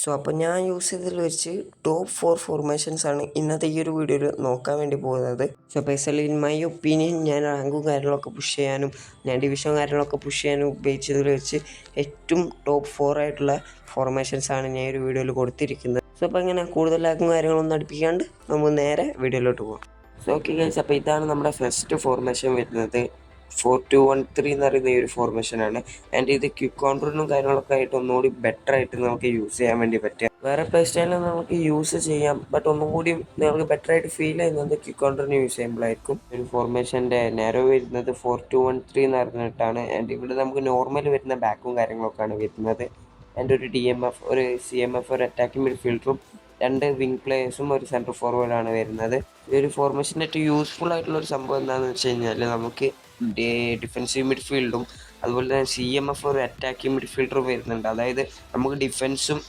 So അപ്പോൾ ഞാൻ use ചെയ്തതിൽ വെച്ച് ടോപ്പ് 4 ഫോർമേഷൻസ് ആണ് ഇന്നത്തെ ഈ ഒരു വീഡിയോയിൽ നോക്കാൻ വേണ്ടി പോകുന്നത്. So personally in my opinion ഞാൻ റാങ്കും കാര്യങ്ങളൊക്കെ പുഷ് ചെയ്യാനും ഞാൻ ഡിവിഷൻ കാര്യങ്ങളൊക്കെ പുഷ് ചെയ്യാനും ഉപയോഗിച്ചതിൽ വെച്ച് ഏറ്റവും ടോപ്പ് 4 ആയിട്ടുള്ള ഫോർമേഷൻസ് ആണ് ഞാൻ ഈ ഒരു വീഡിയോയിൽ കൊടുത്തിരിക്കുന്നത്. സോ അപ്പോൾ ഇങ്ങനെ കൂടുതൽ ലാഗും കാര്യങ്ങളൊന്നും അടുപ്പിക്കാണ്ട് നമ്മൾ നേരെ വീഡിയോയിലോട്ട് പോകാം. സോ ഓക്കെ ഗൈസ്, അപ്പോൾ ഇതാണ് നമ്മുടെ ഫസ്റ്റ് ഫോർമേഷൻ വരുന്നത്. 4-2-1-3 എന്ന് പറയുന്ന ഈ ഒരു ഫോർമേഷനാണ്. ആൻഡ് ഇത് ക്വിക്ക് കൗണ്ടറിനും കാര്യങ്ങളൊക്കെ ആയിട്ട് ഒന്നുകൂടി ബെറ്റർ ആയിട്ട് നമുക്ക് യൂസ് ചെയ്യാൻ വേണ്ടി പറ്റുക. വേറെ പ്ലേ സ്റ്റൈലിൽ നമുക്ക് യൂസ് ചെയ്യാം, ബട്ട് ഒന്നും കൂടി നമുക്ക് ബെറ്റർ ആയിട്ട് ഫീൽ ചെയ്യുന്നത് ക്വിക്ക് കൗണ്ടറിന് യൂസ് ചെയ്യുമ്പോഴായിരിക്കും. ഒരു ഫോർമേഷൻ്റെ നേരോ വരുന്നത് 4-2-1-3 എന്ന് പറഞ്ഞിട്ടാണ്. ആൻഡ് ഇവിടെ നമുക്ക് നോർമൽ വരുന്ന ബാക്കും കാര്യങ്ങളൊക്കെയാണ് വരുന്നത്. ആൻഡ് ഒരു DMF, ഒരു CMF, ഒരു അറ്റാക്കിംഗ് മിഡ്ഫീൽഡറും 2 വിങ് പ്ലേയേഴ്സും ഒരു സെൻട്രൽ ഫോർവേഡാണ് വരുന്നത്. ഈ ഒരു ഫോർമേഷൻ്റെ ഏറ്റവും യൂസ്ഫുൾ ആയിട്ടുള്ള ഒരു സംഭവം എന്താണെന്ന് വെച്ച് കഴിഞ്ഞാൽ നമുക്ക് ഡിഫെൻസീവ് മിഡ്ഫീൽഡും അതുപോലെ തന്നെ CMF ഒരു അറ്റാക്കിംഗ് മിഡ്ഫീൽഡറും വരുന്നുണ്ട്. അതായത് നമുക്ക് ഡിഫെൻസും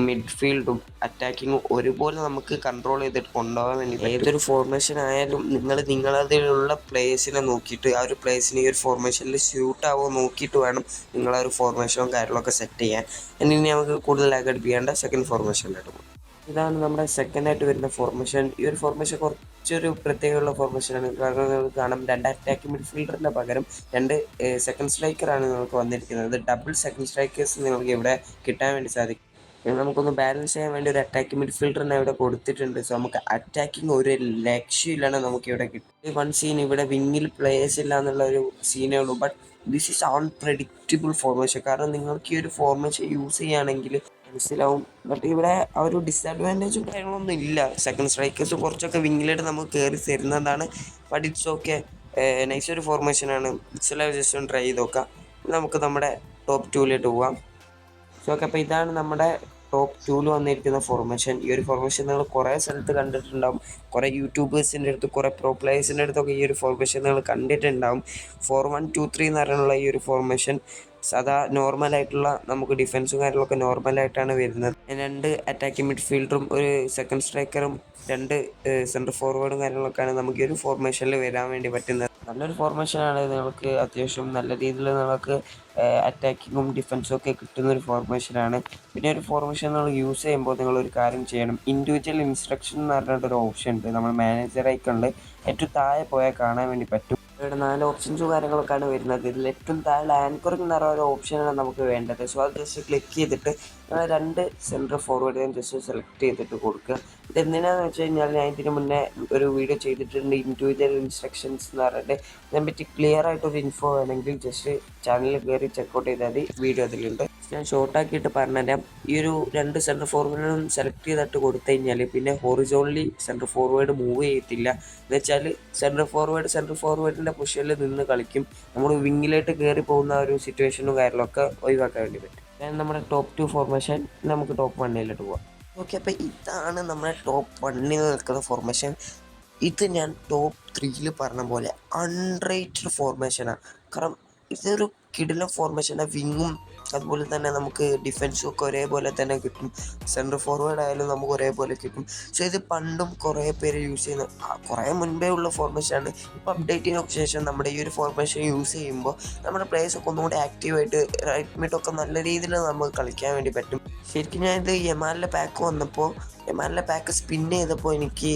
മിഡ്ഫീൽഡും അറ്റാക്കിങ്ങും ഒരുപോലെ നമുക്ക് കൺട്രോൾ ചെയ്തിട്ട് കൊണ്ടുപോകാൻ വേണ്ടി ഏതൊരു ഫോർമേഷൻ ആയാലും നിങ്ങളതിലുള്ള പ്ലേയേഴ്സിനെ നോക്കിയിട്ട് ആ ഒരു പ്ലേയേഴ്സിന് ഈ ഒരു ഫോർമേഷനിൽ സ്യൂട്ട് ആവുമോ നോക്കിയിട്ട് വേണം നിങ്ങൾ ആ ഒരു ഫോർമേഷനും കാര്യങ്ങളൊക്കെ സെറ്റ് ചെയ്യാൻ. ഇനി നമുക്ക് കൂടുതൽ അടിപ്പിക്കേണ്ട സെക്കൻഡ് ഫോർമേഷനിലായിട്ട് പോകും. ഇതാണ് നമ്മുടെ സെക്കൻഡായിട്ട് വരുന്ന ഫോർമേഷൻ. ഈ ഒരു ഫോർമേഷൻ കുറച്ചൊരു പ്രത്യേകമുള്ള ഫോർമേഷനാണ്. കാരണം നിങ്ങൾക്ക് കാണാം 2 അറ്റാക്കിംഗ് മിഡ്ഫീൽഡറിൻ്റെ പകരം 2 സെക്കൻഡ് സ്ട്രൈക്കറാണ് നിങ്ങൾക്ക് വന്നിരിക്കുന്നത്. ഡബിൾ സെക്കൻഡ് സ്ട്രൈക്കേഴ്സ് നിങ്ങൾക്ക് ഇവിടെ കിട്ടാൻ വേണ്ടി സാധിക്കും. നമുക്കൊന്ന് ബാലൻസ് ചെയ്യാൻ വേണ്ടി ഒരു അറ്റാക്കിംഗ് മിഡ്ഫീൽഡറിനെ ഇവിടെ കൊടുത്തിട്ടുണ്ട്. സോ നമുക്ക് അറ്റാക്കിംഗ് ഒരു ലക്ഷ്യമില്ലാണ് നമുക്കിവിടെ കിട്ടും. വൺ സീൻ ഇവിടെ വിങ്ങിൽ പ്ലേയേഴ്സ് ഇല്ല എന്നുള്ള ഒരു സീനേ ഉള്ളൂ. But this is unpredictable formation. കാരണം നിങ്ങൾക്ക് ഈ ഒരു ഫോർമേഷൻ യൂസ് ചെയ്യുകയാണെങ്കിൽ മനസ്സിലാവും. ബട്ട് ഇവിടെ ആ ഒരു ഡിസഡ്വാൻറ്റേജും കാര്യങ്ങളൊന്നും ഇല്ല. സെക്കൻഡ് സ്ട്രൈക്കേഴ്സ് കുറച്ചൊക്കെ വിങ്ങിലായിട്ട് നമുക്ക് കയറി തരുന്നതാണ്. ബട്ട് ഇറ്റ്സ് ഓക്കെ, നൈസ് ഒരു ഫോർമേഷനാണ്. ഇറ്റ്സ് ജസ്റ്റ് ഒന്ന് ട്രൈ ചെയ്ത് നോക്കാം. നമുക്ക് നമ്മുടെ ടോപ്പ് 2ലേക്ക് പോകാം. സോ ഓക്കെ, അപ്പോൾ ഇതാണ് നമ്മുടെ ടോപ്പ് 2 വന്നിരിക്കുന്ന ഫോർമേഷൻ. ഈ ഒരു ഫോർമേഷൻ നിങ്ങൾ കുറേ സ്ഥലത്ത് കണ്ടിട്ടുണ്ടാവും. കുറേ യൂട്യൂബേഴ്സിൻ്റെ അടുത്ത്, കുറേ പ്രോ പ്ലേയേഴ്സിൻ്റെ അടുത്തൊക്കെ ഈ ഒരു ഫോർമേഷൻ നിങ്ങൾ കണ്ടിട്ടുണ്ടാവും. 4-1-2-3 എന്ന് പറയുന്നുള്ള ഈ ഒരു ഫോർമേഷൻ സാധാ നോർമലായിട്ടുള്ള നമുക്ക് ഡിഫെൻസും കാര്യങ്ങളൊക്കെ നോർമലായിട്ടാണ് വരുന്നത്. 2 അറ്റാക്കിംഗ് മിഡ്ഫീൽഡറും ഒരു സെക്കൻഡ് സ്ട്രൈക്കറും 2 സെൻട്രൽ ഫോർവേഡും കാര്യങ്ങളൊക്കെയാണ് നമുക്ക് ഈ ഒരു ഫോർമേഷനിൽ വരാൻ വേണ്ടി പറ്റുന്നത്. നല്ലൊരു ഫോർമേഷനാണ്. നിങ്ങൾക്ക് അത്യാവശ്യം നല്ല രീതിയിൽ നിങ്ങൾക്ക് അറ്റാക്കിങ്ങും ഡിഫെൻസും ഒക്കെ കിട്ടുന്ന ഒരു ഫോർമേഷനാണ്. പിന്നെ ഒരു ഫോർമേഷൻ നിങ്ങൾ യൂസ് ചെയ്യുമ്പോൾ നിങ്ങളൊരു കാര്യം ചെയ്യണം. ഇൻഡിവിജ്വൽ ഇൻസ്ട്രക്ഷൻ എന്ന് പറഞ്ഞിട്ടൊരു ഓപ്ഷൻ ഉണ്ട്. നമ്മൾ മാനേജർ ഐക്കണിൽ ഏറ്റവും താഴെ പോയാൽ കാണാൻ വേണ്ടി പറ്റും. ഇവിടെ 4 ഓപ്ഷൻസും കാര്യങ്ങളൊക്കെയാണ് വരുന്നത്. ഇതിൽ ഏറ്റവും താഴെ ആൻകറിംഗ് എന്ന് പറയുന്ന ഒരു ഓപ്ഷനാണ് നമുക്ക് വേണ്ടത്. സോ അത് ജസ്റ്റ് ക്ലിക്ക് ചെയ്തിട്ട് 2 സെൻട്രൽ ഫോർവേഡ് ജസ്റ്റ് സെലക്ട് ചെയ്തിട്ട് കൊടുക്കുക. ഇതെന്തിനാന്ന് വെച്ച് കഴിഞ്ഞാൽ ഞാൻ ഇതിന് മുന്നേ ഒരു വീഡിയോ ചെയ്തിട്ടുണ്ട്, ഇൻഡിവിജ്വൽ ഇൻസ്ട്രക്ഷൻസ് എന്ന് പറഞ്ഞിട്ട്. ഇതിനെപ്പറ്റി ക്ലിയർ ആയിട്ടൊരു ഇൻഫോ വേണമെങ്കിൽ ജസ്റ്റ് ചാനലിൽ കയറി ചെക്കൗട്ട് ചെയ്താൽ മതി. വീഡിയോ അതിലുണ്ട്. ഞാൻ ഷോർട്ടാക്കിയിട്ട് പറഞ്ഞുതരാം. ഈ ഒരു 2 സെൻട്രൽ ഫോർവേഡും സെലക്ട് ചെയ്തിട്ട് കൊടുത്തു കഴിഞ്ഞാൽ പിന്നെ ഹൊറിസോൺലി സെൻട്രൽ ഫോർവേഡ് മൂവ് ചെയ്യത്തില്ല. എന്ന് വെച്ചാൽ സെൻട്രൽ ഫോർവേഡിൻ്റെ പൊസിഷനിൽ നിന്ന് കളിക്കും. നമ്മൾ വിങ്ങിലായിട്ട് കയറി പോകുന്ന ഒരു സിറ്റുവേഷനും കാര്യങ്ങളൊക്കെ ഒഴിവാക്കാൻ വേണ്ടി പറ്റും. നമ്മുടെ ടോപ്പ് 2 ഫോർമേഷൻ നമുക്ക് ടോപ്പ് 1ലേക്ക് പോകാം. ഓക്കെ, അപ്പോൾ ഇതാണ് നമ്മുടെ ടോപ്പ് 1ൽ നിൽക്കുന്ന ഫോർമേഷൻ. ഇത് ഞാൻ ടോപ്പ് 3ൽ പറഞ്ഞ പോലെ അൺറേറ്റഡ് ഫോർമേഷനാണ്. കാരണം ഇതൊരു കിടിലൻ ഫോർമേഷനാണ്. വിങ്ങും അതുപോലെ തന്നെ നമുക്ക് ഡിഫെൻസും ഒക്കെ ഒരേപോലെ തന്നെ കിട്ടും. സെൻട്രൽ ഫോർവേഡ് ആയാലും നമുക്ക് ഒരേപോലെ കിട്ടും. സോ ഇത് പണ്ടും കുറേ പേര് യൂസ് ചെയ്യുന്ന കുറേ മുൻപേ ഉള്ള ഫോർമേഷനാണ്. ഇപ്പോൾ അപ്ഡേറ്റ് ചെയ്തതിനു ശേഷം നമ്മുടെ ഈ ഒരു ഫോർമേഷൻ യൂസ് ചെയ്യുമ്പോൾ നമ്മുടെ പ്ലേയേഴ്സൊക്കെ ഒന്നുകൂടി ആക്റ്റീവായിട്ട് റൈറ്റ് മിഡൊക്കെ നല്ല രീതിയിൽ നമുക്ക് കളിക്കാൻ വേണ്ടി പറ്റും. ശരിക്കും ഞാൻ ഇത് യമാലിൻ്റെ പാക്ക് വന്നപ്പോൾ യമാലിൻ്റെ പാക്ക് സ്പിൻ ചെയ്തപ്പോൾ എനിക്ക്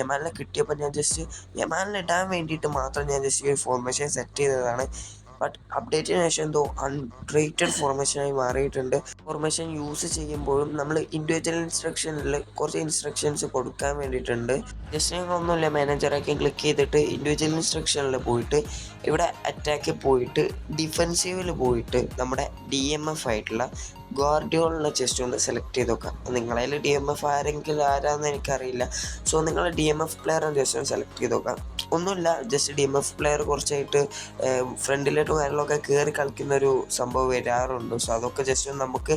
യമാലിനെ കിട്ടിയപ്പോൾ ഞാൻ ജസ്റ്റ് യമാലിനെ ഇടാൻ വേണ്ടിയിട്ട് മാത്രം ഞാൻ ജസ്റ്റ് ഈ ഫോർമേഷൻ സെറ്റ് ചെയ്തതാണ്. ബട്ട് അപ്ഡേറ്റിന് ശേഷം എന്തോ അൺറേറ്റഡ് ഫോർമേഷനായി മാറിയിട്ടുണ്ട്. ഫോർമേഷൻ യൂസ് ചെയ്യുമ്പോഴും നമ്മൾ ഇൻഡിവിജ്വൽ ഇൻസ്ട്രക്ഷനിൽ കുറച്ച് ഇൻസ്ട്രക്ഷൻസ് കൊടുക്കാൻ വേണ്ടിയിട്ടുണ്ട്. ജസ്റ്റ് ഞങ്ങളൊന്നുമില്ല, മാനേജറൊക്കെ ക്ലിക്ക് ചെയ്തിട്ട് ഇൻഡിവിജ്വൽ ഇൻസ്ട്രക്ഷനിൽ പോയിട്ട് ഇവിടെ അറ്റാക്കിൽ പോയിട്ട് ഡിഫെൻസീവിൽ പോയിട്ട് നമ്മുടെ DMF ആയിട്ടുള്ള ഗാർഡിയോളിനെ ജസ്റ്റ് ഒന്ന് സെലക്ട് ചെയ്ത് നോക്കാം. നിങ്ങളതിൽ DMF ആരെങ്കിലും ആരാന്ന് എനിക്കറിയില്ല. സോ നിങ്ങൾ DMF പ്ലെയറിനെ ജസ്റ്റ് ഒന്ന് സെലക്ട് ചെയ്ത് നോക്കാം. ഒന്നുമില്ല, ജസ്റ്റ് DMF പ്ലെയർ കുറച്ചായിട്ട് ഫ്രണ്ടിലോട്ടും കാര്യങ്ങളൊക്കെ കയറി കളിക്കുന്ന ഒരു സംഭവം വരാറുണ്ട്. സോ അതൊക്കെ ജസ്റ്റ് നമുക്ക്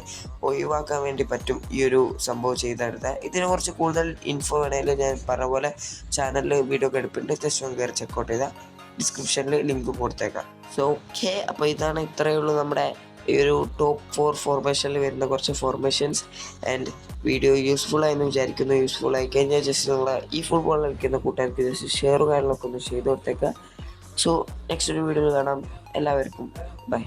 ഒഴിവാക്കാൻ വേണ്ടി പറ്റും ഈ ഒരു സംഭവം ചെയ്തെടുത്താൽ. ഇതിനെ കുറിച്ച് കൂടുതൽ ഇൻഫോ വേണമെങ്കിൽ ഞാൻ പറഞ്ഞ പോലെ ചാനലിൽ വീഡിയോ ഒക്കെ എടുപ്പിട്ടുണ്ട്. ജസ്റ്റ് ഒന്ന് കയറി ചെക്കൗട്ട് ചെയ്താൽ ഡിസ്ക്രിപ്ഷനിൽ ലിങ്ക് കൊടുത്തേക്കാം. സോ ഓക്കെ, അപ്പോൾ ഇതാണ് ഇത്രയേ ഉള്ളൂ നമ്മുടെ ഈ ഒരു ടോപ്പ് 4 ഫോർമേഷനിൽ വരുന്ന കുറച്ച് ഫോർമേഷൻസ്. ആൻഡ് വീഡിയോ യൂസ്ഫുൾ ആയെന്ന് വിചാരിക്കുന്നു. യൂസ്ഫുൾ ആയി കഴിഞ്ഞാൽ ജസ്റ്റ് നിങ്ങൾ ഈ ഫുട്ബോൾ കളിക്കുന്ന കൂട്ടുകാർക്ക് ജസ്റ്റ് ഷെയറും കാര്യങ്ങളൊക്കെ ഒന്ന് ചെയ്ത് കൊടുത്തേക്കുക. സോ നെക്സ്റ്റ് ഒരു വീഡിയോയിൽ കാണാം. എല്ലാവർക്കും ബൈ.